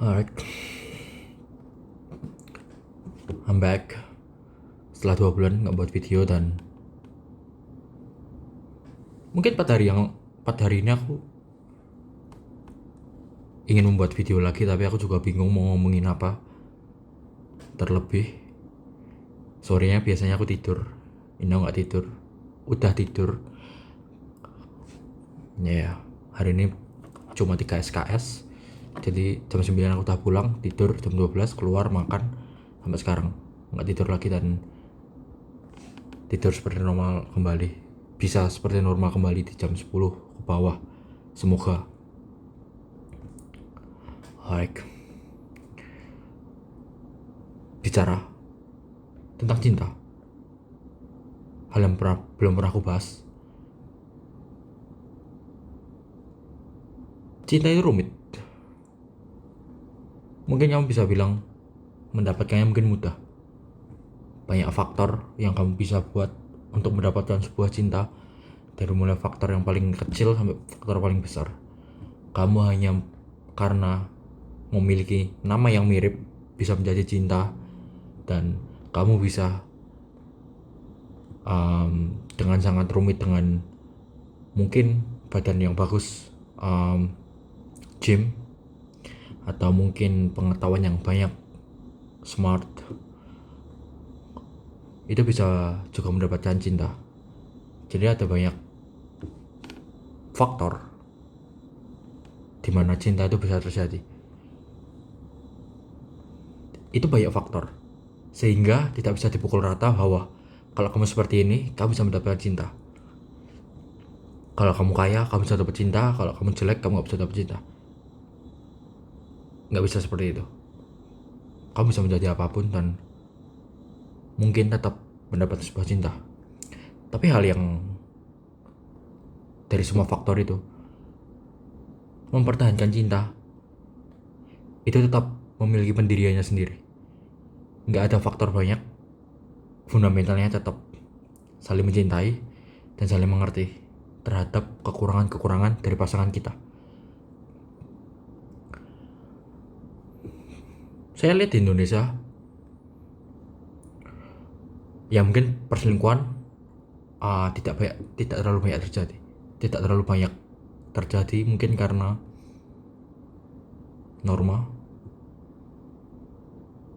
Alright, I'm back setelah 2 bulan nggak buat video, dan mungkin 4 hari ini aku ingin membuat video lagi, tapi aku juga bingung mau ngomongin apa. Terlebih sorenya biasanya aku tidur, ini nggak tidur, udah tidur ya. Hari ini cuma 3 SKS, jadi jam 9 aku udah pulang, tidur jam 12, keluar makan, sampai sekarang nggak tidur lagi, dan tidur seperti normal kembali, bisa seperti normal kembali di jam 10 ke bawah, semoga. Like, bicara tentang cinta, hal yang belum pernah aku bahas. Cinta itu rumit. Mungkin kamu bisa bilang mendapatkannya mungkin mudah. Banyak faktor yang kamu bisa buat untuk mendapatkan sebuah cinta, dari mulai faktor yang paling kecil sampai faktor paling besar. Kamu hanya karena memiliki nama yang mirip bisa menjadi cinta, dan kamu bisa dengan sangat rumit, dengan mungkin badan yang bagus, gym, atau mungkin pengetahuan yang banyak, smart, itu bisa juga mendapatkan cinta. Jadi ada banyak faktor di mana cinta itu bisa terjadi. Itu banyak faktor, sehingga tidak bisa dipukul rata bahwa kalau kamu seperti ini, kamu bisa mendapatkan cinta. Kalau kamu kaya, kamu bisa dapat cinta. Kalau kamu jelek, kamu gak bisa dapat cinta. Gak bisa seperti itu. Kamu bisa menjadi apapun dan mungkin tetap mendapat sebuah cinta. Tapi hal yang dari semua faktor itu, mempertahankan cinta itu tetap memiliki pendiriannya sendiri. Gak ada faktor banyak, fundamentalnya tetap saling mencintai dan saling mengerti terhadap kekurangan-kekurangan dari pasangan kita. Saya lihat di Indonesia, ya mungkin perselingkuhan tidak terlalu banyak terjadi. Tidak terlalu banyak terjadi, mungkin karena norma.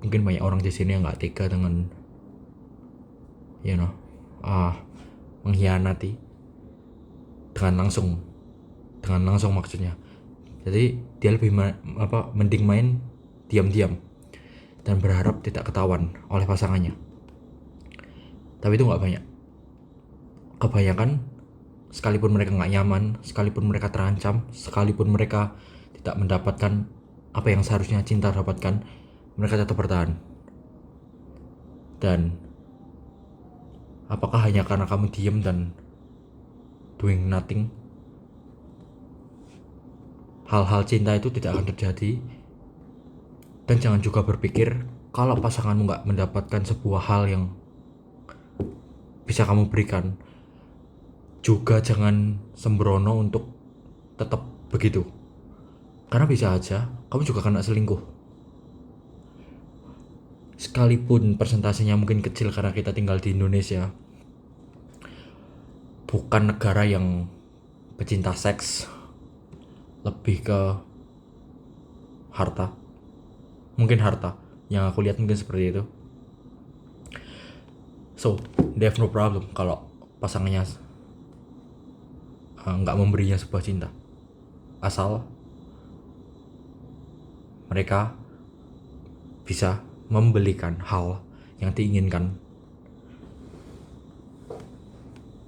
Mungkin banyak orang di sini yang nggak tega dengan mengkhianati dengan langsung maksudnya. Jadi dia lebih mending main diam-diam dan berharap tidak ketahuan oleh pasangannya. Tapi itu nggak banyak. Kebanyakan, sekalipun mereka nggak nyaman, sekalipun mereka terancam, sekalipun mereka tidak mendapatkan apa yang seharusnya cinta dapatkan, mereka tetap bertahan. Dan apakah hanya karena kamu diam dan doing nothing, hal-hal cinta itu tidak akan terjadi? Dan jangan juga berpikir kalau pasanganmu nggak mendapatkan sebuah hal yang bisa kamu berikan, juga jangan sembrono untuk tetap begitu. Karena bisa aja kamu juga kena selingkuh. Sekalipun persentasenya mungkin kecil karena kita tinggal di Indonesia, bukan negara yang pecinta seks, lebih ke harta. Mungkin harta, yang aku lihat mungkin seperti itu. So, they have no problem kalau pasangannya nggak memberinya sebuah cinta, asal mereka bisa membelikan hal yang diinginkan.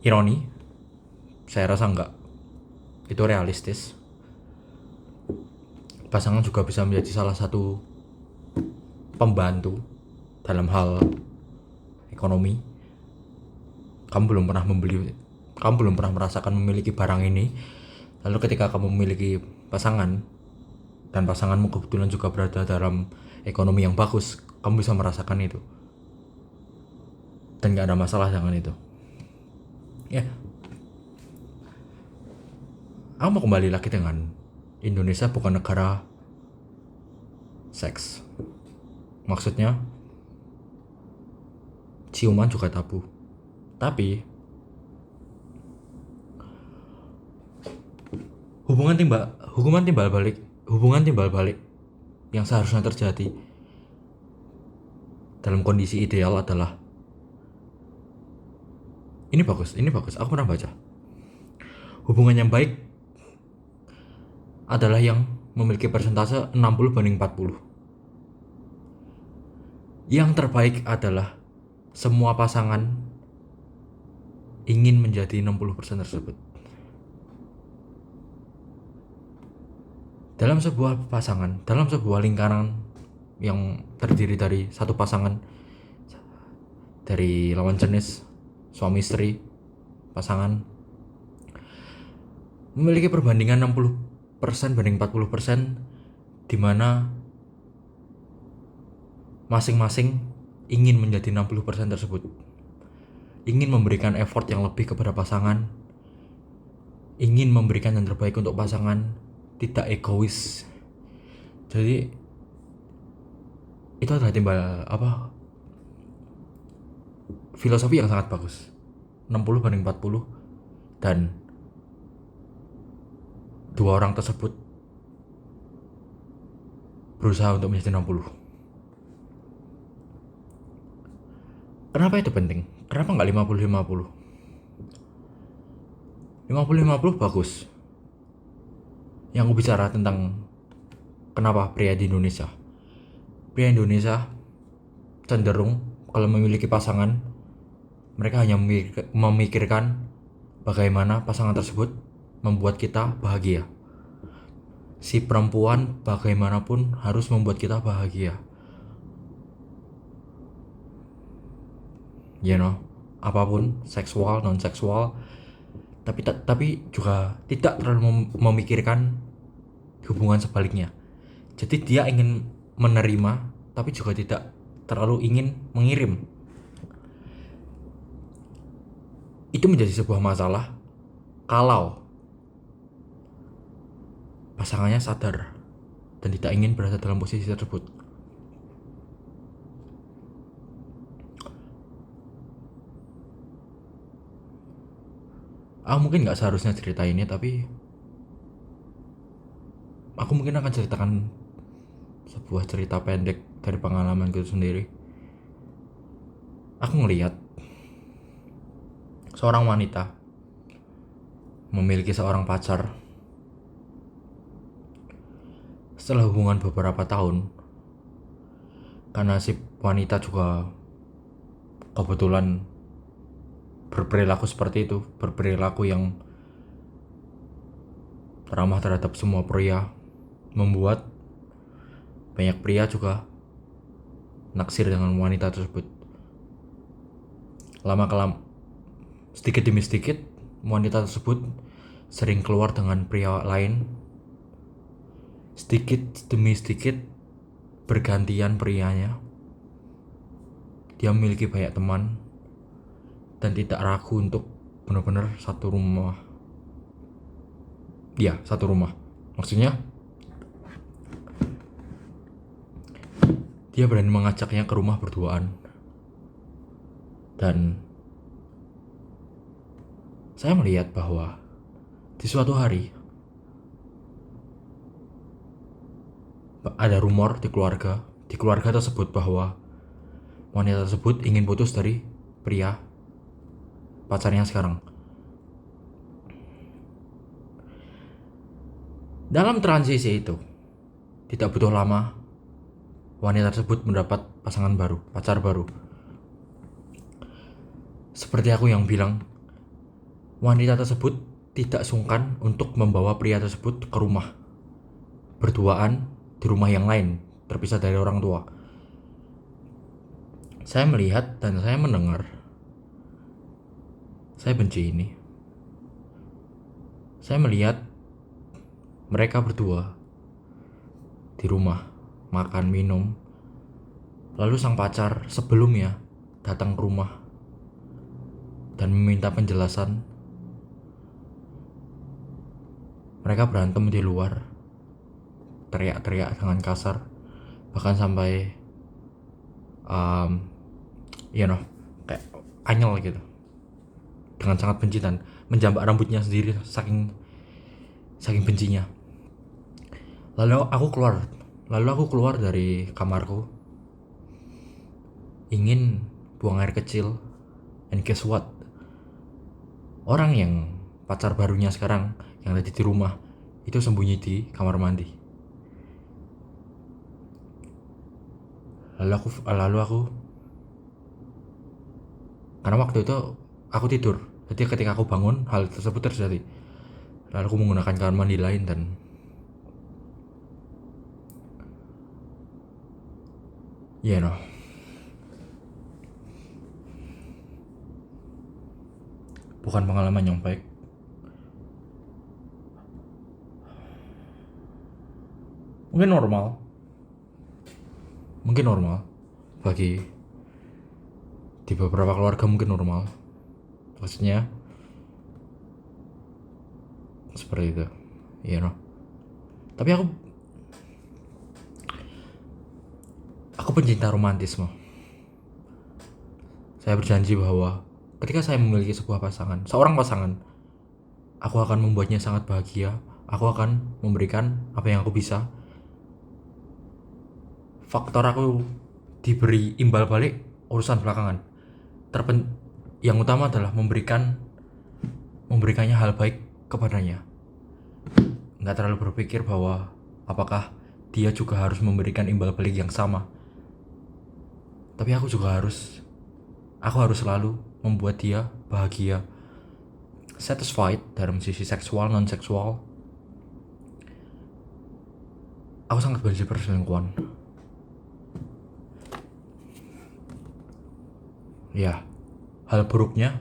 Ironi, saya rasa enggak. Itu realistis. Pasangan juga bisa menjadi salah satu pembantu dalam hal ekonomi. Kamu belum pernah merasakan memiliki barang ini, lalu ketika kamu memiliki pasangan dan pasanganmu kebetulan juga berada dalam ekonomi yang bagus, kamu bisa merasakan itu dan gak ada masalah dengan itu. Ya, aku mau kembali lagi dengan Indonesia bukan negara seks. Maksudnya ciuman juga tabu. Tapi hubungan timbal balik yang seharusnya terjadi dalam kondisi ideal adalah ini bagus, aku pernah baca. Hubungan yang baik adalah yang memiliki persentase 60/40. Yang terbaik adalah semua pasangan ingin menjadi 60% tersebut. Dalam sebuah pasangan, dalam sebuah lingkaran yang terdiri dari satu pasangan dari lawan jenis, suami istri, pasangan memiliki perbandingan 60% banding 40%, di mana masing-masing ingin menjadi 60% tersebut. Ingin memberikan effort yang lebih kepada pasangan, ingin memberikan yang terbaik untuk pasangan, tidak egois. Jadi itu adalah filosofi yang sangat bagus. 60/40, dan dua orang tersebut berusaha untuk menjadi 60. Kenapa itu penting? Kenapa nggak 50/50? 50/50 bagus. Yang aku bicara tentang kenapa pria di Indonesia cenderung kalau memiliki pasangan, mereka hanya memikirkan bagaimana pasangan tersebut membuat kita bahagia. Si perempuan bagaimanapun harus membuat kita bahagia. Apapun, seksual, non seksual, tapi juga tidak terlalu memikirkan hubungan sebaliknya. Jadi dia ingin menerima, tapi juga tidak terlalu ingin mengirim. Itu menjadi sebuah masalah kalau pasangannya sadar dan tidak ingin berada dalam posisi tersebut. Aku mungkin gak seharusnya cerita ini, tapi aku mungkin akan ceritakan sebuah cerita pendek dari pengalamanku sendiri. Aku ngelihat seorang wanita memiliki seorang pacar. Setelah hubungan beberapa tahun, karena si wanita juga kebetulan berperilaku seperti itu, berperilaku yang ramah terhadap semua pria, membuat banyak pria juga naksir dengan wanita tersebut. Lama-kelamaan, sedikit demi sedikit, wanita tersebut sering keluar dengan pria lain. Sedikit demi sedikit bergantian prianya. Dia memiliki banyak teman dan tidak ragu untuk benar-benar satu rumah. Maksudnya dia berani mengajaknya ke rumah berduaan. Dan saya melihat bahwa di suatu hari ada rumor di keluarga tersebut bahwa wanita tersebut ingin putus dari pria pacarnya sekarang. Dalam transisi itu, tidak butuh lama, wanita tersebut mendapat pasangan baru, pacar baru. Seperti aku yang bilang, wanita tersebut tidak sungkan untuk membawa pria tersebut ke rumah, berduaan di rumah yang lain, terpisah dari orang tua. Saya melihat dan saya mendengar, saya benci ini. Saya melihat mereka berdua di rumah, makan, minum. Lalu sang pacar sebelumnya datang ke rumah dan meminta penjelasan. Mereka berantem di luar, teriak-teriak dengan kasar, bahkan sampai um, kayak anyel gitu, dengan sangat benci dan menjambak rambutnya sendiri saking saking bencinya. Lalu aku keluar dari kamarku, ingin buang air kecil, and guess what, orang yang pacar barunya sekarang yang tadi di rumah itu sembunyi di kamar mandi. Lalu aku karena waktu itu aku tidur, jadi ketika aku bangun hal tersebut terjadi. Lalu aku menggunakan kamar mandi lain dan you know bukan pengalaman yang baik. Mungkin normal bagi di beberapa keluarga, mungkin normal, maksudnya seperti itu, tapi aku pencinta romantisme. Saya berjanji bahwa ketika saya memiliki seorang pasangan, aku akan membuatnya sangat bahagia. Aku akan memberikan apa yang aku bisa. Faktor aku diberi imbal balik urusan belakangan. Yang utama adalah memberikannya hal baik kepadanya. Nggak terlalu berpikir bahwa apakah dia juga harus memberikan imbal balik yang sama. Tapi aku harus selalu membuat dia bahagia, satisfied dalam sisi seksual, non seksual. Aku sangat benci perselingkuhan. Ya, hal buruknya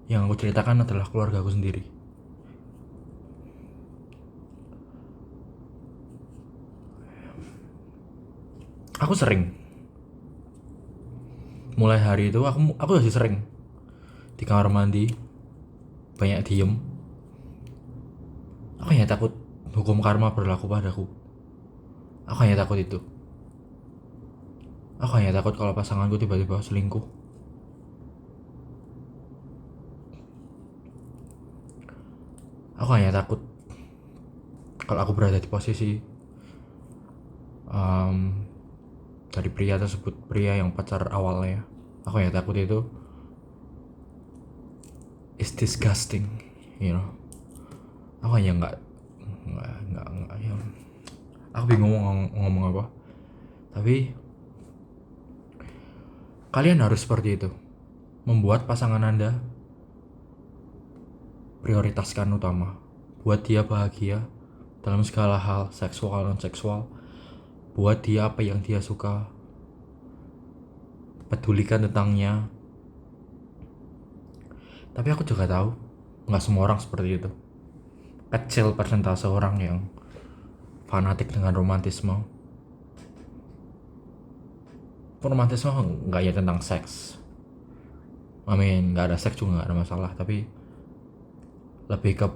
yang aku ceritakan adalah keluarga aku sendiri. Aku sering, mulai hari itu aku masih sering di kamar mandi banyak diem. Aku hanya takut hukum karma berlaku padaku. Aku hanya takut itu. Aku hanya takut kalau pasanganku tiba-tiba selingkuh. Aku hanya takut kalau aku berada di posisi dari pria yang pacar awalnya. Aku hanya takut itu is disgusting, Aku hanya nggak aku bingung ngomong apa. Tapi kalian harus seperti itu, membuat pasangan Anda prioritaskan utama, buat dia bahagia dalam segala hal, seksual non seksual. Buat dia apa yang dia suka, pedulikan tentangnya. Tapi aku juga tahu nggak semua orang seperti itu. Kecil persentase orang yang fanatik dengan romantisme. Romantisme nggak ya tentang seks. Nggak ada seks juga nggak ada masalah, tapi lebih ke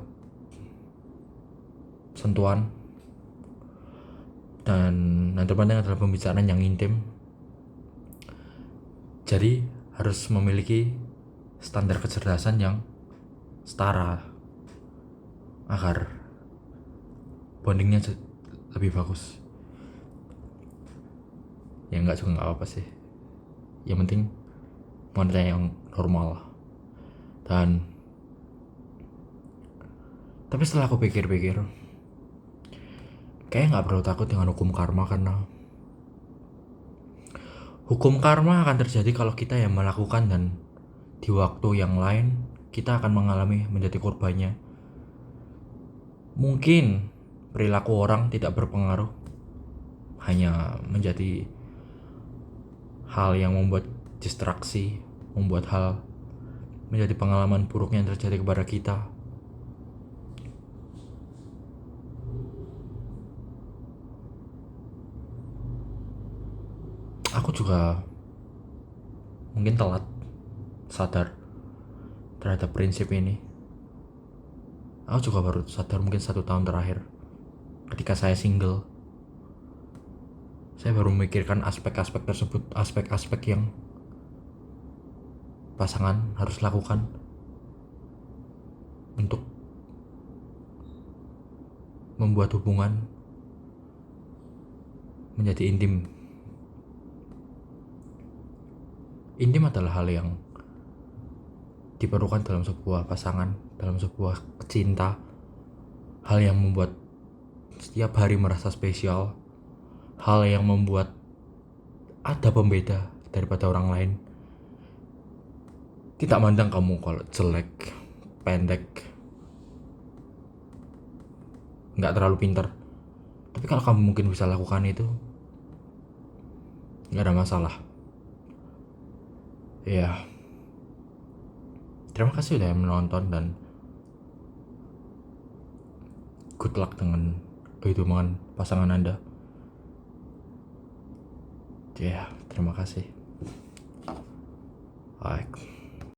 sentuhan, dan yang terpenting adalah pembicaraan yang intim. Jadi harus memiliki standar kecerdasan yang setara agar bondingnya lebih bagus. Ya nggak apa-apa sih, yang penting wanita yang normal. Tapi setelah aku pikir-pikir, kayaknya nggak perlu takut dengan hukum karma, karena hukum karma akan terjadi kalau kita yang melakukan, dan di waktu yang lain kita akan menjadi korbannya. Mungkin perilaku orang tidak berpengaruh, hanya menjadi hal yang membuat distraksi, membuat hal menjadi pengalaman buruk yang terjadi kepada kita. Aku juga mungkin telat sadar terhadap prinsip ini. Aku juga baru sadar mungkin 1 tahun terakhir, ketika saya single Saya baru memikirkan aspek-aspek tersebut, aspek-aspek yang pasangan harus lakukan untuk membuat hubungan menjadi intim. Intim adalah hal yang diperlukan dalam sebuah pasangan, dalam sebuah cinta. Hal yang membuat setiap hari merasa spesial. Hal yang membuat ada pembeda daripada orang lain. Tidak mandang kamu kalau jelek, pendek, nggak terlalu pintar. Tapi kalau kamu mungkin bisa lakukan itu, nggak ada masalah. Ya, terima kasih udah menonton dan good luck dengan kehidupan pasangan Anda. Ya, terima kasih. Baik.